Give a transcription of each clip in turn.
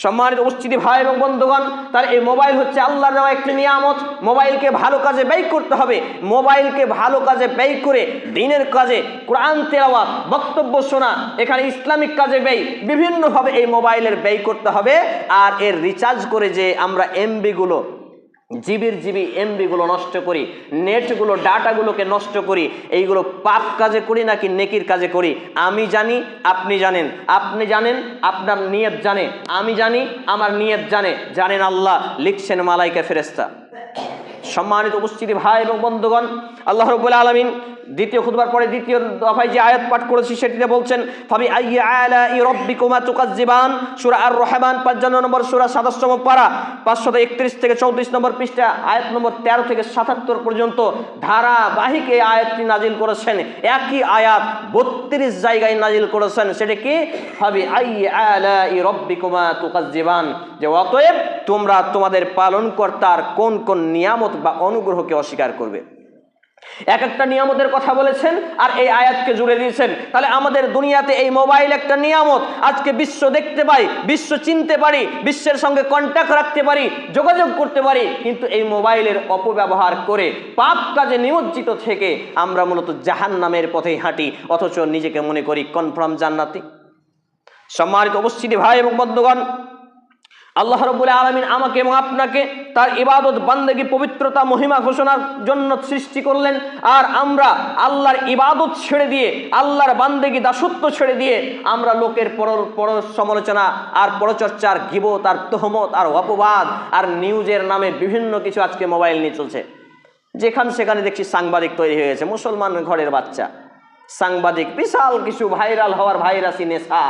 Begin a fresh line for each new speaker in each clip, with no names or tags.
সম্মানিত উপস্থিতি ভাই এবং বন্ধুগণ, তার এই মোবাইল হচ্ছে আল্লাহর দেওয়া একটি নিয়ামত। মোবাইলকে ভালো কাজে ব্যয় করতে হবে। মোবাইলকে ভালো কাজে ব্যয় করে দিনের কাজে, কোরআন তেলাওয়াত, বক্তব্য শোনা, এখানে ইসলামিক কাজে ব্যয়, বিভিন্নভাবে এই মোবাইলের ব্যয় করতে হবে। আর এর রিচার্জ করে যে আমরা এমবিগুলো, জিবি এমবিগুলো নষ্ট করি, নেটগুলো, ডাটাগুলোকে নষ্ট করি, এইগুলো পাপ কাজে করি নাকি নেকির কাজে করি? আমি জানি, আপনি জানেন, আপনি জানেন, আপনার নিয়ত জানে, আমি জানি, আমার নিয়ত জানে, জানেন আল্লাহ, লিখছেন মালাইকা ফেরেশতা। সম্মানিত উপস্থিতি ভাই এবং বন্ধুগণ, আল্লাহ রাব্বুল আলামিন দ্বিতীয় খুতবার পরে দ্বিতীয় দফায় যে আয়াত পাঠ করেছি সেটিতে বলছেন, ফাবি আইয়ি আলাই রাব্বিকুমা তুকাজ্জিবান, সূরা আর রহমান 55 নম্বর সূরা 27 পারা 531 থেকে 34 নম্বর পৃষ্ঠা, আয়াত নম্বর 13 থেকে 77 পর্যন্ত ধারাবাহিক এই আয়াতটি নাজিল করেছেন। একই আয়াত 32 জায়গায় নাজিল করেছেন। সেটা কি? ফাবি আইয়ি আলাই রাব্বিকুমা তুকাজ্জিবান, যে অতএব তোমরা তোমাদের পালনকর্তার কোন কোন নিয়ামত বা অনুগ্রহকে অস্বীকার করবে। এক একটা নিয়ামতের কথা বলেছেন আর এই আয়াতকে জুড়ে দিয়েছেন। তাহলে আমাদের দুনিয়াতে এই মোবাইল একটা নিয়ামত। আজকে বিশ্ব দেখতে পাই, বিশ্ব চিনতে পারি, বিশ্বের সঙ্গে কন্ট্যাক্ট রাখতে পারি, যোগাযোগ করতে পারি, কিন্তু এই মোবাইলের অপব্যবহার করে পাপ কাজে নিমজ্জিত থেকে আমরা মূলত জাহান্নামের পথেই হাঁটি, অথচ নিজেকে মনে করি কনফার্ম জান্নাতি। সম্মানিত উপস্থিতি ভাই এবং বন্ধুগণ, আল্লাহ রাব্বুল আলামিন আমাকে এবং আপনাকে তার ইবাদত, বান্দেগী, পবিত্রতা, মহিমা ঘোষণার জন্য সৃষ্টি করলেন। আর আমরা আল্লাহর ইবাদত ছেড়ে দিয়ে, আল্লাহর বান্দেগী, দাসত্ব ছেড়ে দিয়ে আমরা লোকের পর সমালোচনা আর পরচর্চার, গীবত আর তহমত আর অপবাদ আর নিউজের নামে বিভিন্ন কিছু আজকে মোবাইল নিয়ে চলছে। যেখানে সেখানে দেখছি সাংবাদিক তৈরি হয়ে গেছে, মুসলমান ঘরের বাচ্চা সাংবাদিক, বিশাল কিছু ভাইরাল হওয়ার ভাইরাসি নেশা।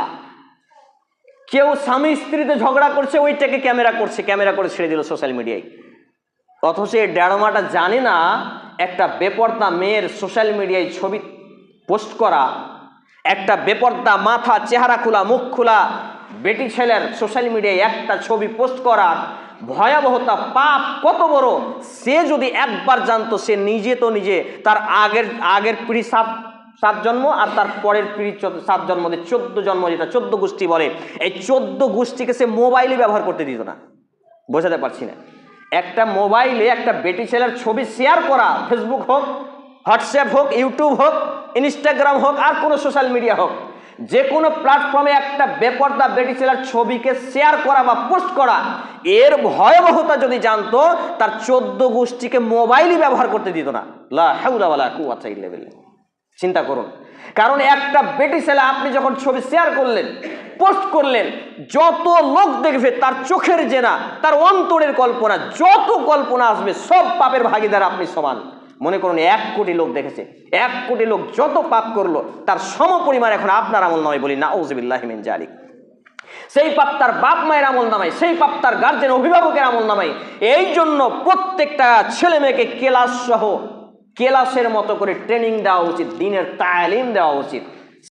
কেউ স্বামী স্ত্রীতে ঝগড়া করছে, ওইটাকে ক্যামেরা করছে, ক্যামেরা করে ছেড়ে দিল সোশ্যাল মিডিয়ায়। অথচ এই ড্যাড়মাটা জানে না একটা বেপর্দা মেয়ের সোশ্যাল মিডিয়ায় ছবি পোস্ট করা, একটা বেপর্দা মাথা, চেহারা খোলা, মুখ খোলা বেটি ছেলের সোশ্যাল মিডিয়ায় একটা ছবি পোস্ট করার ভয়াবহতা, পাপ কত বড়। সে যদি একবার জানতো, সে নিজে তো নিজে তার আগের পিঢ়ি 7 জন্ম আর তার পরের পিঢ়ি 7 জন্ম, 14 জন্ম, যেটা 14 গোষ্ঠী বলে, এই 14 গোষ্ঠীকে সে মোবাইলে ব্যবহার করতে দিত না। বোঝাতে পারছি না? একটা মোবাইলে একটা বেটি ছেলের ছবি শেয়ার করা, ফেসবুক হোক, হোয়াটসঅ্যাপ হোক, ইউটিউব হোক, ইনস্টাগ্রাম হোক, আর কোনো সোশ্যাল মিডিয়া হোক, যে কোনো প্ল্যাটফর্মে একটা বেপর্দা বেটি ছেলের ছবিকে শেয়ার করা বা পোস্ট করা, এর ভয়াবহতা যদি জানতো, তার 14 গোষ্ঠীকে মোবাইলই ব্যবহার করতে দিত না। লা হাওলা ওয়ালা কুওয়াতা ইল্লা বিল্লাহ। চিন্তা করুন। কারণ একটা বেটি ছেলে আপনি যখন ছবি শেয়ার করলেন, পোস্ট করলেন, যত লোক দেখবে তার চোখের জেনা, তার অন্তরের কল্পনা, যত কল্পনা আসবে সব পাপের ভাগীদার আপনি সমান। মনে করুন 1 কোটি লোক দেখেছে, 1 কোটি লোক যত পাপ করলো তার সমপরিমাণ এখন আপনার আমল নামায়, বলি নাউযুবিল্লাহি মিন যালিক। সেই পাপ তার বাপ মায়ের আমল নামায়, সেই পাপ তার গার্জেন, অভিভাবকের আমল নামায়। এই জন্য প্রত্যেকটা ছেলে মেয়েকে কেলাস সহ, কেলাসের মতো করে ট্রেনিং দেওয়া উচিত, দিনের তালিম দেওয়া উচিত।